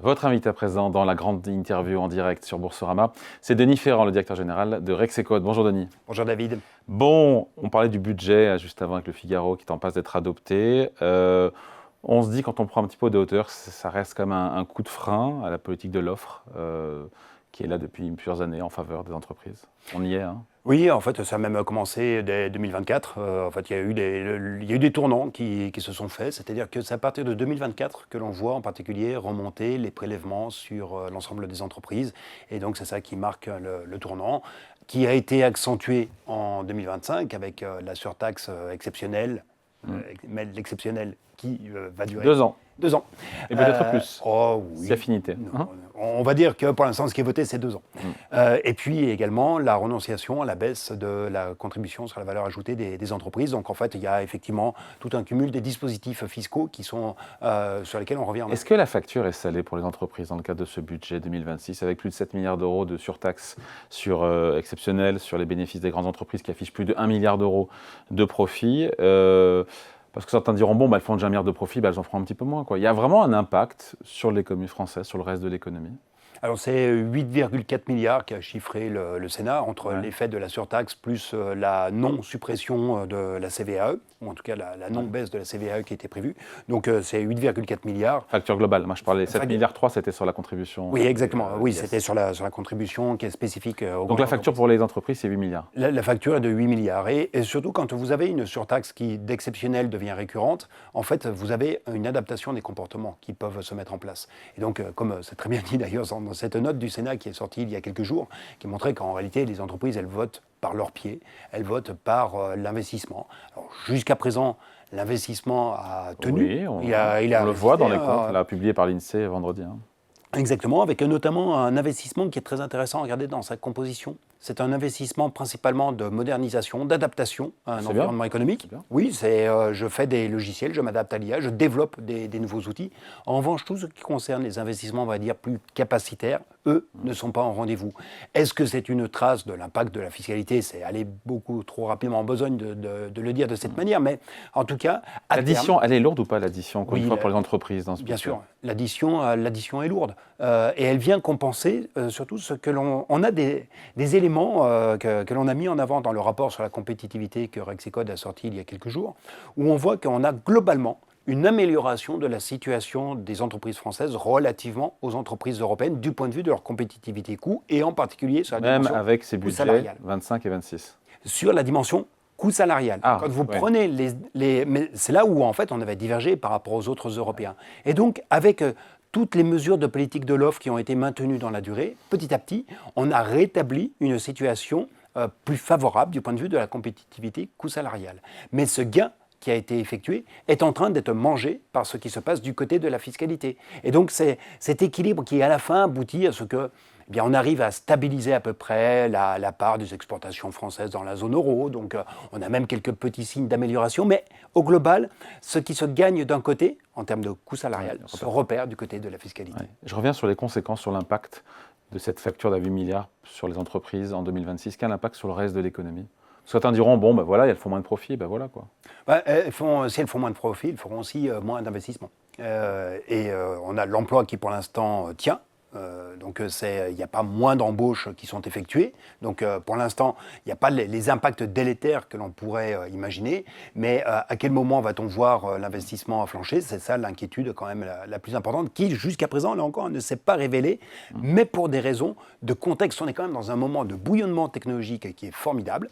Votre invité à présent dans la grande interview en direct sur Boursorama, c'est Denis Ferrand, le directeur général de Rexecode. Bonjour Denis. Bonjour David. Bon, on parlait du budget juste avant avec le Figaro qui est en passe d'être adopté. On se dit quand on prend un petit peu de hauteur, ça reste comme un coup de frein à la politique de l'offre qui est là depuis plusieurs années en faveur des entreprises. On y est, hein? Oui, en fait, ça a même commencé dès 2024. En fait, il y a eu des tournants qui se sont faits. C'est-à-dire que c'est à partir de 2024 que l'on voit en particulier remonter les prélèvements sur l'ensemble des entreprises. Et donc, c'est ça qui marque le tournant, qui a été accentué en 2025 avec la surtaxe exceptionnelle, mais l'exceptionnel qui va durer 2 ans. 2 ans. Et peut-être plus. Oh oui. C'est affinité. Non, on va dire que pour l'instant, ce qui est voté, c'est 2 ans. Et puis également la renonciation à la baisse de la contribution sur la valeur ajoutée des entreprises. Donc en fait, il y a effectivement tout un cumul des dispositifs fiscaux qui sont, sur lesquels on revient. Est-ce que la facture est salée pour les entreprises dans le cadre de ce budget 2026, avec plus de 7 milliards d'euros de surtaxe exceptionnelle sur les bénéfices des grandes entreprises qui affichent plus de 1 milliard d'euros de profit parce que certains diront, bon, elles font déjà 1 milliard de profit, elles en feront un petit peu moins, quoi. Il y a vraiment un impact sur l'économie française, sur le reste de l'économie? Alors c'est 8,4 milliards qu'a chiffré le Sénat entre l'effet de la surtaxe plus la non-suppression de la CVAE, ou en tout cas la non-baisse de la CVAE qui était prévue. Donc c'est 8,4 milliards. Facture globale, moi je parlais 7 milliards 3, c'était sur la contribution. Oui, exactement. Oui, c'était sur la contribution qui est spécifique aux Donc la facture pour les entreprises, c'est 8 milliards. La facture est de 8 milliards. Et surtout, quand vous avez une surtaxe qui, d'exceptionnelle, devient récurrente, en fait, vous avez une adaptation des comportements qui peuvent se mettre en place. Et donc, comme c'est très bien dit d'ailleurs dans cette note du Sénat qui est sortie il y a quelques jours, qui montrait qu'en réalité, les entreprises, elles votent par leurs pieds, elles votent par l'investissement. Alors, jusqu'à présent, l'investissement a tenu. Oui, on le voit dans les comptes, là, publié par l'INSEE vendredi. Exactement, avec notamment un investissement qui est très intéressant à regarder dans sa composition. C'est un investissement principalement de modernisation, d'adaptation à un environnement économique. Oui, je fais des logiciels, je m'adapte à l'IA, je développe des nouveaux outils. En revanche, tout ce qui concerne les investissements, on va dire, plus capacitaires, eux, ne sont pas en rendez-vous. Est-ce que c'est une trace de l'impact de la fiscalité? C'est aller beaucoup trop rapidement en besogne de le dire de cette manière, mais en tout cas... L'addition, elle est lourde ou pas, l'addition, encore une fois, pour les entreprises dans ce Bien sûr, l'addition est lourde. Et elle vient compenser surtout ce que on a des éléments que l'on a mis en avant dans le rapport sur la compétitivité que Rexecode a sorti il y a quelques jours, où on voit qu'on a globalement une amélioration de la situation des entreprises françaises relativement aux entreprises européennes du point de vue de leur compétitivité coût et en particulier sur la dimension même avec ces budgets 25 et 26. Sur la dimension coût salarial. Quand vous prenez mais c'est là où en fait on avait divergé par rapport aux autres Européens. Et donc avec toutes les mesures de politique de l'offre qui ont été maintenues dans la durée, petit à petit, on a rétabli une situation plus favorable du point de vue de la compétitivité coût salarial. Mais ce gain qui a été effectué est en train d'être mangé par ce qui se passe du côté de la fiscalité. Et donc c'est cet équilibre qui à la fin aboutit à ce que on arrive à stabiliser à peu près la part des exportations françaises dans la zone euro. Donc on a même quelques petits signes d'amélioration. Mais au global, ce qui se gagne d'un côté, en termes de coût salarial, se repère du côté de la fiscalité. Je reviens sur les conséquences, sur l'impact de cette facture d'à 8 milliards sur les entreprises en 2026. Quel impact sur le reste de l'économie? Certains diront, bon, voilà, elles font moins de profit, voilà quoi. Si elles font moins de profit, elles feront aussi moins d'investissement. On a l'emploi qui, pour l'instant, tient. Donc il n'y a pas moins d'embauches qui sont effectuées. Donc pour l'instant, il n'y a pas les impacts délétères que l'on pourrait imaginer. Mais à quel moment va-t-on voir l'investissement flancher? C'est ça l'inquiétude quand même la plus importante, qui jusqu'à présent, là encore, ne s'est pas révélée. Mais pour des raisons de contexte, on est quand même dans un moment de bouillonnement technologique qui est formidable,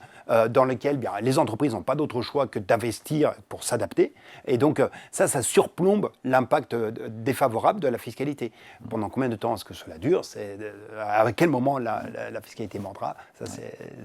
dans lequel les entreprises n'ont pas d'autre choix que d'investir pour s'adapter. Et donc ça surplombe l'impact défavorable de la fiscalité. Pendant combien de temps est-ce que cela dure? À quel moment la fiscalité mordra? Ça,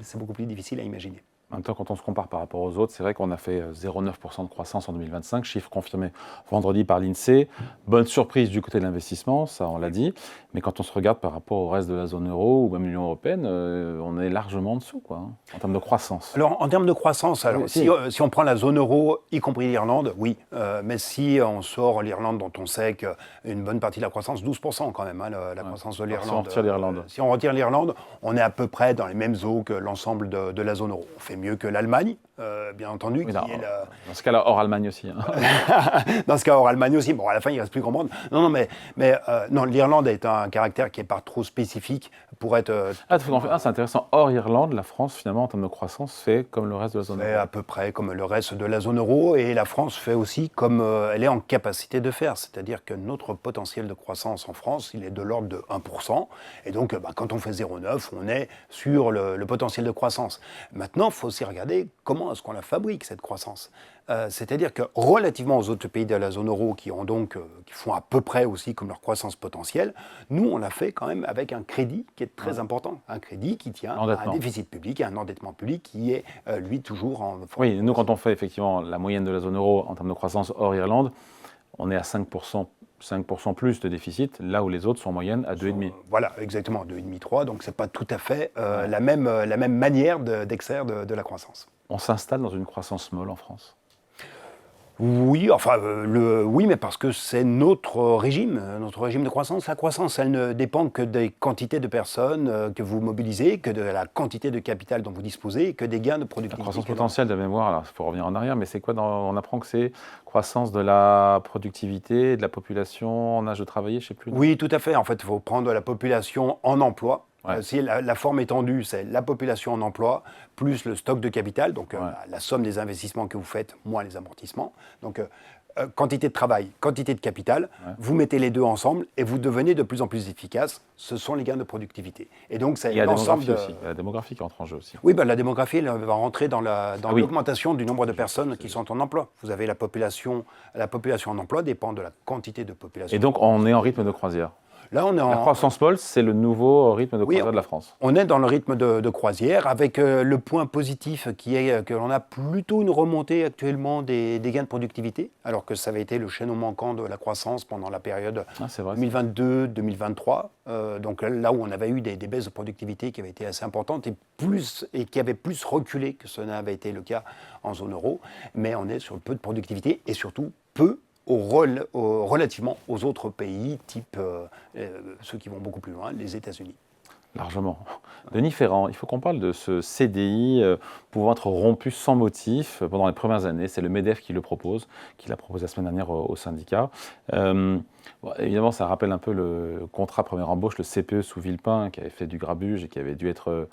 c'est beaucoup plus difficile à imaginer. En même temps, quand on se compare par rapport aux autres, c'est vrai qu'on a fait 0,9% de croissance en 2025, chiffre confirmé vendredi par l'INSEE. Bonne surprise du côté de l'investissement, ça on l'a dit. Mais quand on se regarde par rapport au reste de la zone euro ou même l'Union européenne, on est largement en dessous, en termes de croissance. Alors, en termes de croissance, si on prend la zone euro, y compris l'Irlande, oui. Mais si on sort l'Irlande, dont on sait qu'une bonne partie de la croissance, 12% quand même, la croissance de l'Irlande. Si on retire l'Irlande. Si on retire l'Irlande, on est à peu près dans les mêmes eaux que l'ensemble de la zone euro. On fait mieux que l'Allemagne, bien entendu, Oui, qui est dans ce cas-là, hors Allemagne aussi. Hein. dans ce cas, hors Allemagne aussi. Bon, à la fin, il ne reste plus grand monde. Non, non, l'Irlande est un caractère qui n'est pas trop spécifique pour être... C'est intéressant. Hors Irlande, la France, finalement, en termes de croissance, fait comme le reste de la zone euro. Fait à peu près comme le reste de la zone euro, et la France fait aussi comme elle est en capacité de faire. C'est-à-dire que notre potentiel de croissance en France, il est de l'ordre de 1%. Et donc, quand on fait 0,9, on est sur le potentiel de croissance. Maintenant, il faut aussi regarder comment est-ce qu'on la fabrique, cette croissance. C'est-à-dire que relativement aux autres pays de la zone euro qui font à peu près aussi comme leur croissance potentielle, nous, on l'a fait quand même avec un crédit qui est très important. Un crédit qui tient à un déficit public et un endettement public qui est, lui, toujours en... Oui, nous, quand on fait effectivement la moyenne de la zone euro en termes de croissance hors Irlande, on est à 5% plus de déficit, là où les autres sont en moyenne à 2,5%. Voilà, exactement, 2,5-3%. Donc, ce n'est pas tout à fait la même manière d'extraire de la croissance. On s'installe dans une croissance molle en France. Oui, oui, mais parce que c'est notre régime de croissance. La croissance, elle ne dépend que des quantités de personnes que vous mobilisez, que de la quantité de capital dont vous disposez, que des gains de productivité. La croissance potentielle de mémoire, alors il faut revenir en arrière, mais c'est quoi on apprend que c'est croissance de la productivité, de la population en âge de travailler, je ne sais plus. Oui, tout à fait. En fait, il faut prendre la population en emploi. Ouais. Si la forme étendue, c'est la population en emploi, plus le stock de capital, donc la somme des investissements que vous faites, moins les amortissements. Donc, quantité de travail, quantité de capital, vous mettez les deux ensemble et vous devenez de plus en plus efficace. Ce sont les gains de productivité. Et donc, c'est l'ensemble de... aussi. La démographie qui entre en jeu aussi. Oui, la démographie elle va rentrer dans l'augmentation du nombre de personnes qui sont en emploi. Vous avez la population en emploi dépend de la quantité de population. Et donc, on est en rythme de croisière. Là, la croissance molle, c'est le nouveau rythme de croisière de la France. On est dans le rythme de croisière avec le point positif qui est que l'on a plutôt une remontée actuellement des gains de productivité, alors que ça avait été le chaînon manquant de la croissance pendant la période 2022-2023. Donc là où on avait eu des baisses de productivité qui avaient été assez importantes et qui avaient plus reculé que ce n'avait été le cas en zone euro. Mais on est sur peu de productivité et surtout peu relativement aux autres pays, type ceux qui vont beaucoup plus loin, les États-Unis. Largement. Denis Ferrand, il faut qu'on parle de ce CDI pouvant être rompu sans motif pendant les premières années. C'est le MEDEF qui le propose, qui l'a proposé la semaine dernière au syndicat. Évidemment, ça rappelle un peu le contrat première embauche, le CPE sous Villepin, qui avait fait du grabuge et qui avait dû être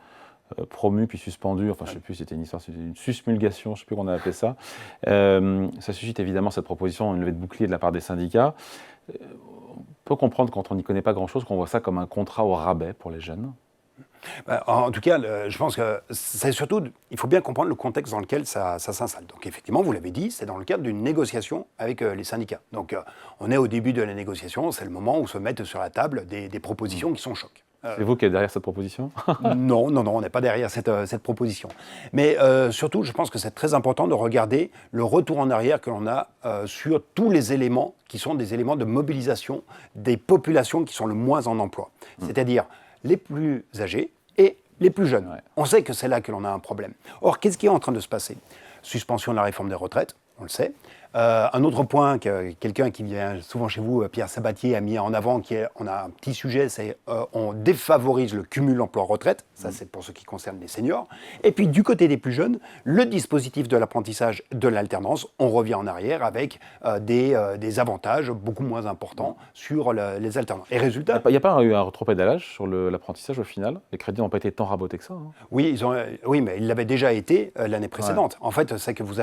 promu puis suspendu, enfin je ne sais plus, c'était une susmulgation, je ne sais plus comment on a appelé ça. Ça suscite évidemment cette proposition, une levée de bouclier de la part des syndicats. On peut comprendre quand on n'y connaît pas grand-chose qu'on voit ça comme un contrat au rabais pour les jeunes. En tout cas, je pense que c'est surtout, il faut bien comprendre le contexte dans lequel ça s'installe. Donc effectivement, vous l'avez dit, c'est dans le cadre d'une négociation avec les syndicats. Donc on est au début de la négociation, c'est le moment où se mettent sur la table des propositions qui sont chocs. C'est vous qui êtes derrière cette proposition? Non, on n'est pas derrière cette proposition. Mais surtout, je pense que c'est très important de regarder le retour en arrière que l'on a sur tous les éléments qui sont des éléments de mobilisation des populations qui sont le moins en emploi. C'est-à-dire les plus âgés et les plus jeunes. Ouais. On sait que c'est là que l'on a un problème. Or, qu'est-ce qui est en train de se passer? Suspension de la réforme des retraites, on le sait. Un autre point que quelqu'un qui vient souvent chez vous, Pierre Sabatier, a mis en avant, on a un petit sujet, c'est on défavorise le cumul emploi-retraite, ça c'est pour ce qui concerne les seniors. Et puis du côté des plus jeunes, le dispositif de l'apprentissage de l'alternance, on revient en arrière avec des avantages beaucoup moins importants sur les alternants. Et résultat... Il n'y a pas eu un rétropédalage sur l'apprentissage au final? Les crédits n'ont pas été tant rabotés que ça, hein. Oui, mais ils l'avaient déjà été l'année précédente. Ouais. En fait, c'est que vous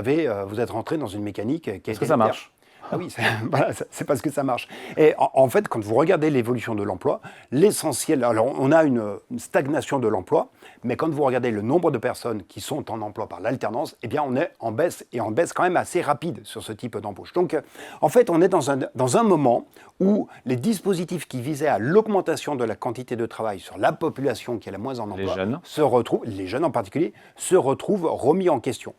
êtes rentré dans une mécanique... Est-ce que ça marche? Ah oui, c'est parce que ça marche. Et en fait, quand vous regardez l'évolution de l'emploi, l'essentiel... Alors, on a une stagnation de l'emploi, mais quand vous regardez le nombre de personnes qui sont en emploi par l'alternance, eh bien, on est en baisse, et en baisse quand même assez rapide sur ce type d'embauche. Donc, en fait, on est dans un moment où les dispositifs qui visaient à l'augmentation de la quantité de travail sur la population qui est la moins en emploi, les jeunes en particulier, se retrouvent remis en question.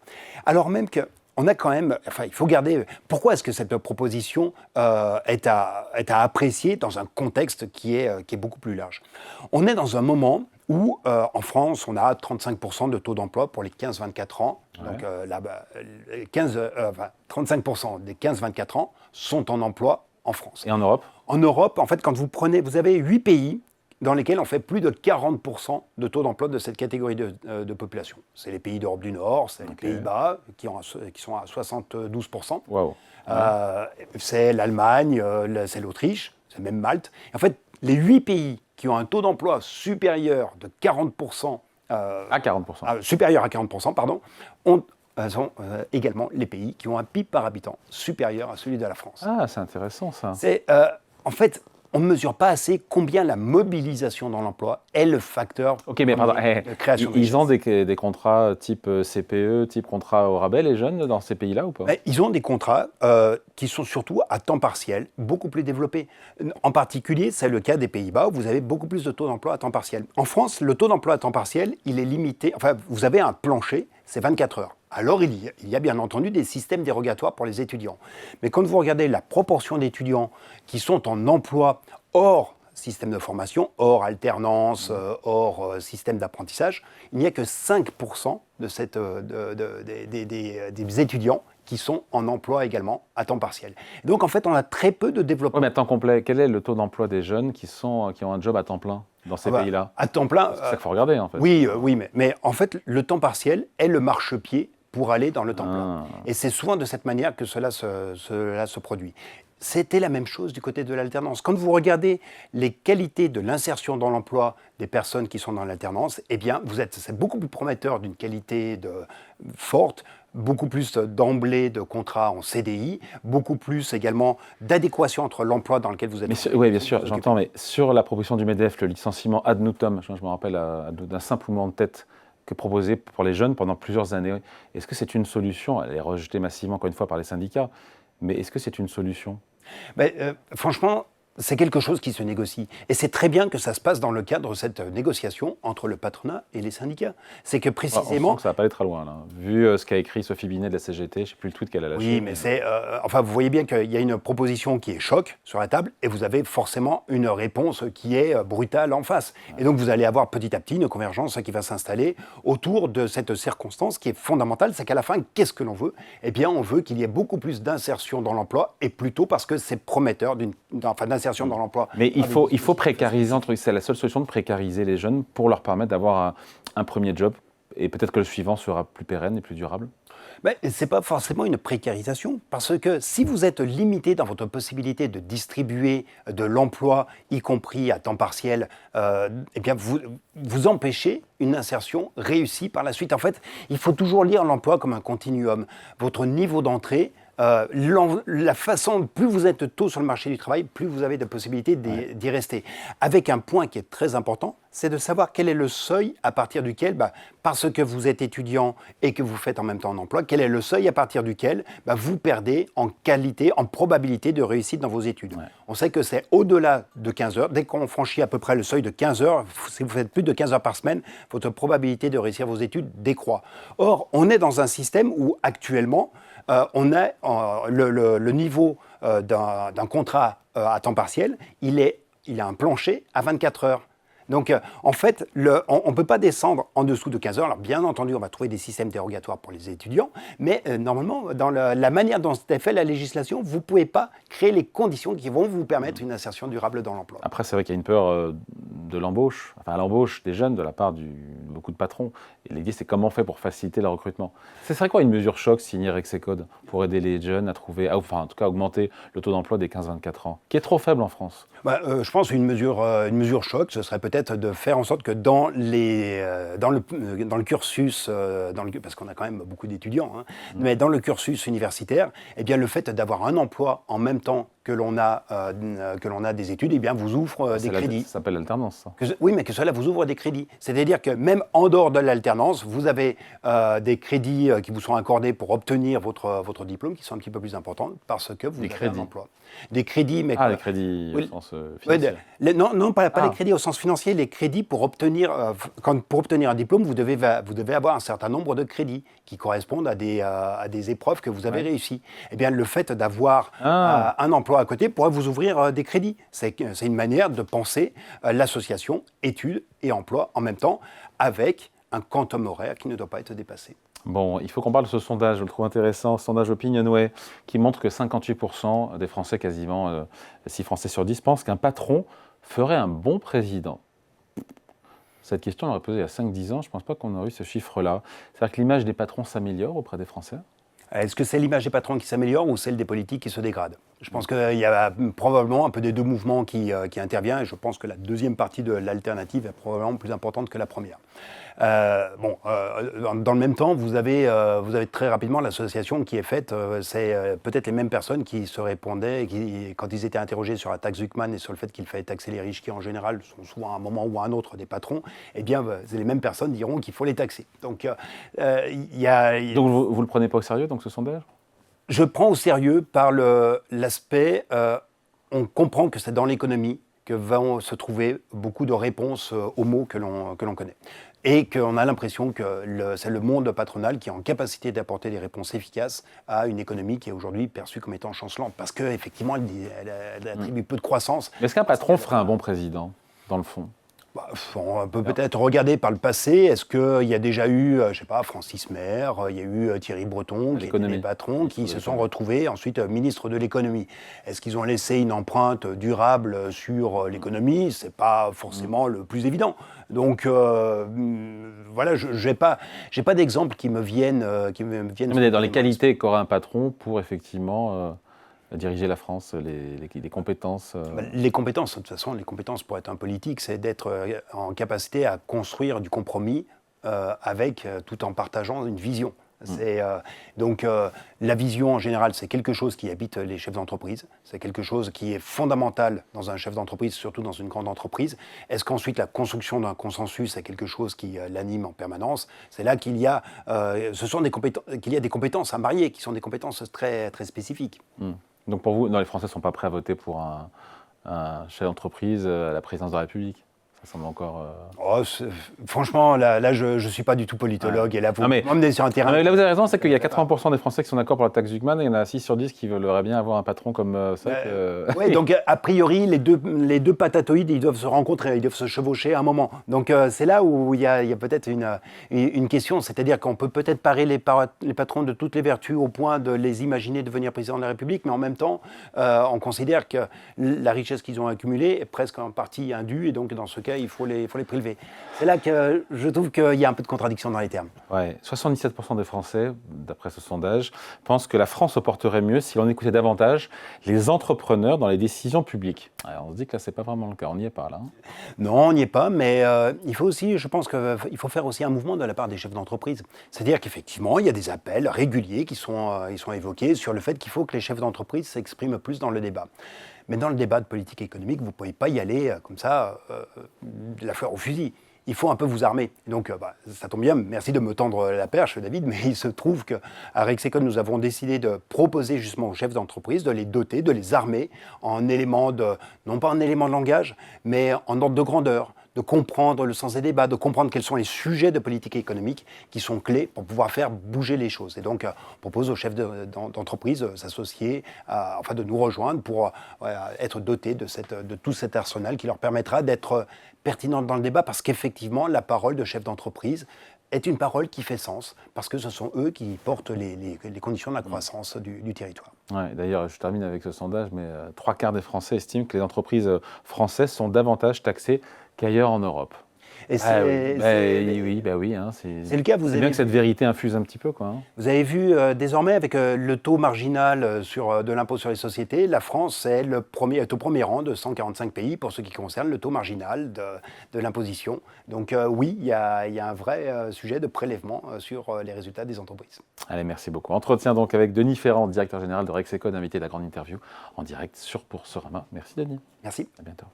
Alors même que on a quand même, il faut garder, pourquoi est-ce que cette proposition est à apprécier dans un contexte qui est beaucoup plus large? On est dans un moment où, en France, on a 35% de taux d'emploi pour les 15-24 ans. Ouais. Donc, 35% des 15-24 ans sont en emploi en France. Et en Europe? En Europe, en fait, quand vous avez 8 pays dans lesquels on fait plus de 40% de taux d'emploi de cette catégorie de population. C'est les pays d'Europe du Nord, c'est les Pays-Bas qui sont à 72%. Wow. C'est l'Allemagne, c'est l'Autriche, c'est même Malte. En fait, les 8 pays qui ont un taux d'emploi supérieur de 40%, à 40%. supérieur à 40%, pardon, sont également les pays qui ont un PIB par habitant supérieur à celui de la France. Ah, c'est intéressant ça. En fait, on ne mesure pas assez combien la mobilisation dans l'emploi est le facteur de création de ils ont des contrats type CPE, type contrat au rabais, les jeunes, dans ces pays-là ou pas? Ils ont des contrats qui sont surtout à temps partiel, beaucoup plus développés. En particulier, c'est le cas des Pays-Bas, où vous avez beaucoup plus de taux d'emploi à temps partiel. En France, le taux d'emploi à temps partiel, il est limité, enfin, vous avez un plancher, c'est 24 heures. Alors, il y a bien entendu des systèmes dérogatoires pour les étudiants. Mais quand vous regardez la proportion d'étudiants qui sont en emploi hors système de formation, hors alternance, hors système d'apprentissage, il n'y a que 5% des étudiants qui sont en emploi également à temps partiel. Et donc, en fait, on a très peu de développement. Oui, mais à temps complet, quel est le taux d'emploi des jeunes qui ont un job à temps plein dans ces pays-là? À temps plein. C'est ça qu'il faut regarder, en fait. Oui, mais en fait, le temps partiel est le marchepied pour aller dans le temps plein. Et c'est souvent de cette manière que cela se produit. C'était la même chose du côté de l'alternance. Quand vous regardez les qualités de l'insertion dans l'emploi des personnes qui sont dans l'alternance, eh bien, c'est beaucoup plus prometteur d'une qualité forte, beaucoup plus d'emblée de contrats en CDI, beaucoup plus également d'adéquation entre l'emploi dans lequel vous êtes. Oui, bien sûr, j'entends, mais sur la proposition du MEDEF, le licenciement ad nutum, je me rappelle d'un simple mouvement de tête que proposé pour les jeunes pendant plusieurs années. Est-ce que c'est une solution? Elle est rejetée massivement, encore une fois, par les syndicats, mais est-ce que c'est une solution? Franchement, c'est quelque chose qui se négocie. Et c'est très bien que ça se passe dans le cadre de cette négociation entre le patronat et les syndicats. C'est que précisément... On sent que ça va pas aller très loin, là. Vu ce qu'a écrit Sophie Binet de la CGT, je ne sais plus le tweet qu'elle a lâché. Oui, mais vous voyez bien qu'il y a une proposition qui est choc sur la table et vous avez forcément une réponse qui est brutale en face. Ouais. Et donc vous allez avoir petit à petit une convergence qui va s'installer autour de cette circonstance qui est fondamentale. C'est qu'à la fin, qu'est-ce que l'on veut? Eh bien, on veut qu'il y ait beaucoup plus d'insertion dans l'emploi et plutôt parce que c'est prometteur d'insertion dans l'emploi. Mais il faut précariser, c'est la seule solution de précariser les jeunes pour leur permettre d'avoir un premier job et peut-être que le suivant sera plus pérenne et plus durable. Mais ce n'est pas forcément une précarisation, parce que si vous êtes limité dans votre possibilité de distribuer de l'emploi, y compris à temps partiel, eh bien vous empêchez une insertion réussie par la suite. En fait, il faut toujours lire l'emploi comme un continuum. Votre niveau d'entrée, la façon, plus vous êtes tôt sur le marché du travail, plus vous avez de possibilités d'y rester. Avec un point qui est très important, c'est de savoir quel est le seuil à partir duquel, parce que vous êtes étudiant et que vous faites en même temps un emploi, quel est le seuil à partir duquel vous perdez en qualité, en probabilité de réussite dans vos études. Ouais. On sait que c'est au-delà de 15 heures. Dès qu'on franchit à peu près le seuil de 15 heures, si vous faites plus de 15 heures par semaine, votre probabilité de réussir vos études décroît. Or, on est dans un système où actuellement, on a le niveau d'un contrat à temps partiel, il a un plancher à 24 heures. Donc, en fait, on ne peut pas descendre en dessous de 15 heures. Alors, bien entendu, on va trouver des systèmes dérogatoires pour les étudiants, mais normalement, dans la manière dont c'est fait la législation, vous ne pouvez pas créer les conditions qui vont vous permettre une insertion durable dans l'emploi. Après, c'est vrai qu'il y a une peur de l'embauche, à l'embauche des jeunes de la part de beaucoup de patrons. Et l'idée, c'est comment on fait pour faciliter le recrutement. Ce serait quoi une mesure choc signée Rexecode pour aider les jeunes à trouver, enfin, en tout cas, augmenter le taux d'emploi des 15-24 ans, qui est trop faible en France? Je pense qu'une mesure choc, ce serait peut-être de faire en sorte que dans le cursus, parce qu'on a quand même beaucoup d'étudiants, mais dans le cursus universitaire, eh bien, le fait d'avoir un emploi en même temps que l'on a des études, eh bien, vous ouvre des crédits. Ça s'appelle l'alternance, ça. Oui, mais que cela vous ouvre des crédits. C'est-à-dire que même en dehors de l'alternance, vous avez des crédits qui vous sont accordés pour obtenir votre diplôme, qui sont un petit peu plus importants, parce que vous avez un emploi. Des crédits, mais... les crédits au sens financier. Non, pas les crédits au sens financier, les crédits pour obtenir un diplôme, vous devez avoir un certain nombre de crédits qui correspondent à des épreuves que vous avez réussies. Eh bien, le fait d'avoir un emploi à côté pourrait vous ouvrir des crédits. C'est une manière de penser l'association études et emploi en même temps, avec un quantum horaire qui ne doit pas être dépassé. Bon, il faut qu'on parle de ce sondage, je le trouve intéressant, sondage Opinionway, qui montre que 58% des Français, quasiment 6 Français sur 10, pensent qu'un patron ferait un bon président. Cette question, on l'aurait posée il y a 5-10 ans, je ne pense pas qu'on aurait eu ce chiffre-là. C'est-à-dire que l'image des patrons s'améliore auprès des Français? Est-ce que c'est l'image des patrons qui s'améliore ou celle des politiques qui se dégrade? Je pense qu'il y a probablement un peu des deux mouvements qui interviennent et je pense que la deuxième partie de l'alternative est probablement plus importante que la première. Dans le même temps, vous avez très rapidement l'association qui est faite. C'est peut-être les mêmes personnes qui se répondaient, quand ils étaient interrogés sur la taxe Zuckman et sur le fait qu'il fallait taxer les riches, qui en général sont souvent à un moment ou à un autre des patrons, eh bien, c'est les mêmes personnes diront qu'il faut les taxer. Donc, Donc vous ne le prenez pas au sérieux, donc, ce sondage? Je prends au sérieux par l'aspect, on comprend que c'est dans l'économie que vont se trouver beaucoup de réponses aux mots que l'on connaît. Et qu'on a l'impression que c'est le monde patronal qui est en capacité d'apporter des réponses efficaces à une économie qui est aujourd'hui perçue comme étant chancelante. Parce qu'effectivement, elle attribue peu de croissance. Est-ce qu'un patron ferait un bon président, dans le fond? On peut peut-être regarder par le passé. Est-ce qu'il y a déjà eu, je ne sais pas, Francis Maire, il y a eu Thierry Breton, qui étaient des patrons qui se sont retrouvés ensuite ministres de l'économie. Est-ce qu'ils ont laissé une empreinte durable sur l'économie? Ce n'est pas forcément le plus évident. Donc voilà, je n'ai pas d'exemple qui me viennent. Mais dans les qualités qu'aura un patron pour effectivement diriger la France, les compétences Les compétences, de toute façon, les compétences pour être un politique, c'est d'être en capacité à construire du compromis tout en partageant une vision. Donc la vision en général, c'est quelque chose qui habite les chefs d'entreprise, c'est quelque chose qui est fondamental dans un chef d'entreprise, surtout dans une grande entreprise. Est-ce qu'ensuite la construction d'un consensus est quelque chose qui l'anime en permanence? C'est là qu'il y a, des compétences à marier, qui sont des compétences très, très spécifiques. Donc pour vous, non, les Français ne sont pas prêts à voter pour un chef d'entreprise à la présidence de la République? Ça semble encore... Franchement, là je ne suis pas du tout politologue. Et là, vous m'emmenez sur un terrain... là, vous avez raison, c'est qu'il y a 80% des Français qui sont d'accord pour la taxe Zuckman et il y en a 6 sur 10 qui veulent bien avoir un patron comme ça. Oui, donc a priori, les deux patatoïdes, ils doivent se rencontrer, ils doivent se chevaucher à un moment. Donc c'est là où il y a peut-être une question, c'est-à-dire qu'on peut peut-être parer les patrons de toutes les vertus au point de les imaginer devenir président de la République, mais en même temps, on considère que la richesse qu'ils ont accumulée est presque en partie indue, et donc dans ce cas, il faut les prélever. C'est là que je trouve qu'il y a un peu de contradiction dans les termes. Ouais, 77% des Français, d'après ce sondage, pensent que la France se porterait mieux si l'on écoutait davantage les entrepreneurs dans les décisions publiques. Alors on se dit que là, c'est pas vraiment le cas. On n'y est pas, là. Non, on n'y est pas, mais il faut aussi, je pense qu'il faut faire aussi un mouvement de la part des chefs d'entreprise. C'est-à-dire qu'effectivement, il y a des appels réguliers qui sont évoqués sur le fait qu'il faut que les chefs d'entreprise s'expriment plus dans le débat. Mais dans le débat de politique économique, vous ne pouvez pas y aller comme ça, de la fleur au fusil. Il faut un peu vous armer. Donc, ça tombe bien, merci de me tendre la perche, David, mais il se trouve qu'à Rexecon, nous avons décidé de proposer justement aux chefs d'entreprise de les doter, de les armer en éléments non pas en éléments de langage, mais en ordre de grandeur, de comprendre le sens des débats, de comprendre quels sont les sujets de politique économique qui sont clés pour pouvoir faire bouger les choses. Et donc, on propose aux chefs d'entreprise de s'associer, de nous rejoindre pour être dotés de tout cet arsenal qui leur permettra d'être pertinents dans le débat, parce qu'effectivement, la parole de chef d'entreprise est une parole qui fait sens, parce que ce sont eux qui portent les conditions de la croissance du territoire. Ouais, d'ailleurs, je termine avec ce sondage, mais 3/4 des Français estiment que les entreprises françaises sont davantage taxées qu'ailleurs en Europe. Et oui, hein, c'est le cas. C'est bien que cette vérité infuse un petit peu, quoi. Vous avez vu désormais avec le taux marginal de l'impôt sur les sociétés, la France est au premier rang de 145 pays pour ce qui concerne le taux marginal de l'imposition. Donc oui, il y a un vrai sujet de prélèvement sur les résultats des entreprises. Allez, merci beaucoup. Entretien donc avec Denis Ferrand, directeur général de Rexecon, invité de la grande interview en direct sur Boursorama. Merci Denis. Merci. À bientôt.